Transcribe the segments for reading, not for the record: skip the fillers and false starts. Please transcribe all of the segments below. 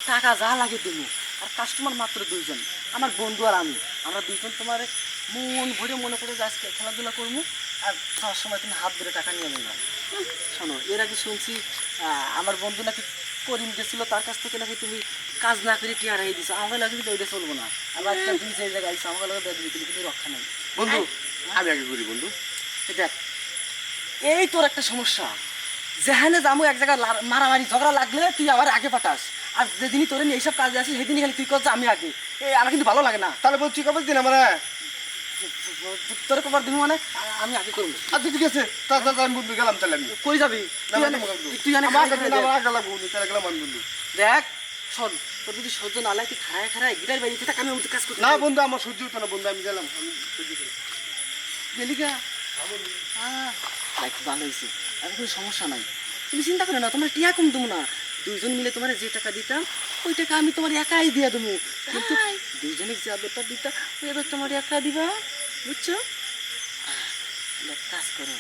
টাকা যা লাগে দেবো। আর কাস্টমার মাত্র দুইজন, আমার বন্ধু আর আমি। আমরা দুইজন তোমার মন ভরে মনে করে যে আজকে খেলাধুলা করবো, আর যাওয়ার সময় তুমি হাত ধরে টাকা নিয়ে নেবে। শোনো, এর আগে শুনছি আমার বন্ধু নাকি করিম গেছিলো, তার কাছ থেকে নাকি তুমি কাজ না করে টিয়া রেখে দিছো। আমাকে লাগে কিন্তু ওইটা চলবো না। আবার একটা তুমি সেই জায়গায় আইসো, আমাকে লাগে দেখবি কিন্তু রক্ষা নেই। বন্ধু আমি আগে করি বন্ধু। দেখ, এই তোর একটা সমস্যা, যেখানে যাবো এক জায়গায় মারামারি ঝগড়া লাগলে তুই আবার আগে পাঠাস, আর যেদিনই তোর নিয়ে এইসব কাজে আসিস সেদিনই খালি তুই করছিস আমি আগে। আমার কিন্তু ভালো লাগে না। তাহলে বল তুই কবে দিন আমার? তোর কবার দিব মানে আমি আগে করবো। আচ্ছা ঠিক আছে, তাহলে আমি বন্ধু গেলাম। তাহলে আমি কই যাবি তুই? বন্ধু দেখ শোন, তোর যদি সহ্য না লাগে তুই খারায় খারায় গিটার বাড়িতে থাক, আমি কাজ করতে না বন্ধু, আমার সহ্য হতো না বন্ধু, আমি গেলাম। আমি গেলি গা ভালো হয়েছে, আর কোনো সমস্যা নাই। তুমি চিন্তা করো না, তোমার টিয়া কম দেবো না। দুইজন মিলে তোমার যে টাকা দিতাম ওই টাকা আমি তোমার একাই দিয়ে দেবো, কিন্তু দুইজনে যে আদরটা দিতাম ওই আদর তোমার একা দিবা, বুঝছো? কাজ করো,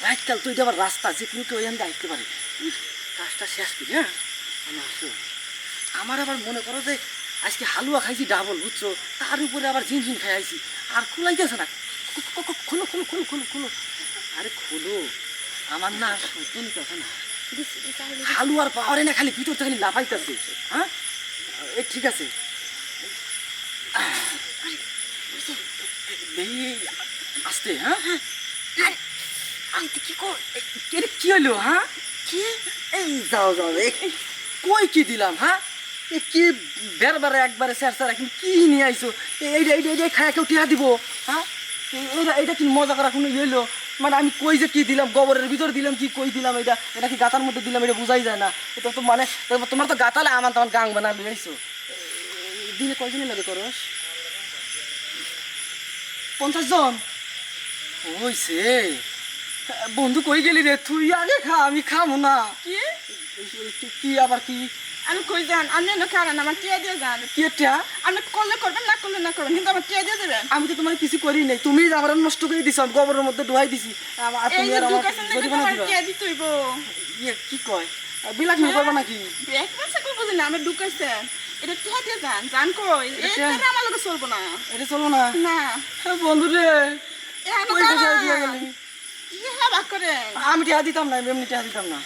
রাতকাল তুই আবার রাস্তা যে কোনো কেউ এখান দিয়ে আসতে পারে, কাজটা শেষ করি। হ্যাঁ আমি আসো। আমার আবার মনে করো যে আজকে হালুয়া খাইছি ডাবল, বুঝছো, তার উপরে আবার ঝিনঝিন খাই আইছি, আর খোলাইতেছে না। খোলো খোলো খোলো খোলো খোলো, আরে খোলো। আমার না সহ্য নিতেছে না, হালুয়ার পাওয়ারে না খালি ভিতর থেকে খালি লাফাইতেছে। হ্যাঁ ঠিক আছে, আসতে। হ্যাঁ কি হলো? হ্যাঁ কি? এই যাও যাও, কই কি দিলাম? হ্যাঁ কি বেরবারে একবারে স্যার স্যার এখন কি নিয়ে আইসো? এইটা এইটা এইটা খায় কেউ টিয়া দিব? হ্যাঁ এইটা কি মজা করা কোনো এলো? মানে আমি কই যে কি দিলাম, গোবরের ভিতর দিলাম কি কই দিলাম, এটা কি গাতার মধ্যে দিলাম, এটা বোঝাই যায় না। এটা তো মানে তোমার তো গাতালে আমার তোমার গাং বানা লইছো। দিনে কয়জনই লাগে করস? 50 জন হইছে। বন্ধু কই গেলি রে? তুই আগে খা, আমি খামো না। কি কি আবার কি? আমি কই যান? আপনি এনে খারান, আমার টিয়া দিয়ে যান। কি এটা? আপনি করলে করবেন, না করলে না করবেন, কিন্তু আমার টিয়া দিয়ে দেবেন। আমি তো তোমার কিছু করি নাই, তুমি আমার নষ্ট করে দিছ, গোবরের মধ্যে ডুবাই দিছি। এই যে ঢুকাইছেন দেখে তো আমার টিয়া দিতে হইব। কি কয় বিলাক নিয়ে করবা নাকি? এক মাসে কই বুঝি না, আমি ঢুকাইছেন, এটা টিয়া দিয়ে যান। জান কই এটা আমার লগে চলবো না। এটা চলবো না? না বন্ধু রে, এখানে কি হাবা করেন? আমি টিয়া দিতাম না, এমনি টিয়া দিতাম না।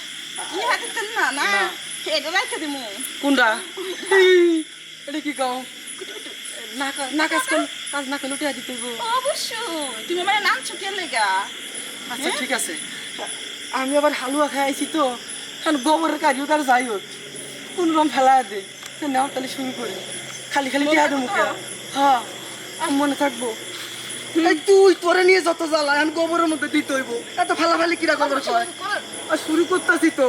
কি হাতেন না? না এটা রাখে দিমু। কোনটা? এটা কি কও? না কাজ না করলে টিয়া দিতে হইব। অবশ্যই, তুমি আমার নাম ছুটিয়ে লেগা। আচ্ছা ঠিক আছে, আমি আবার হালুয়া খাই আইছি তো, কারণ গোবরের কাজ হোক আর যাই হোক কোন রকম ফেলা দে নেওয়া, তাহলে শুরু করে খালি খালি টিয়া দেবো। হ্যাঁ আমি মনে থাকবো। তুই তোরে নিয়ে যত জ্বালা, এখন গোবরের মধ্যে দিতে হইব, এত ফালাফালি কিরা গোবর কয়? আর শুরু করতেছি তো।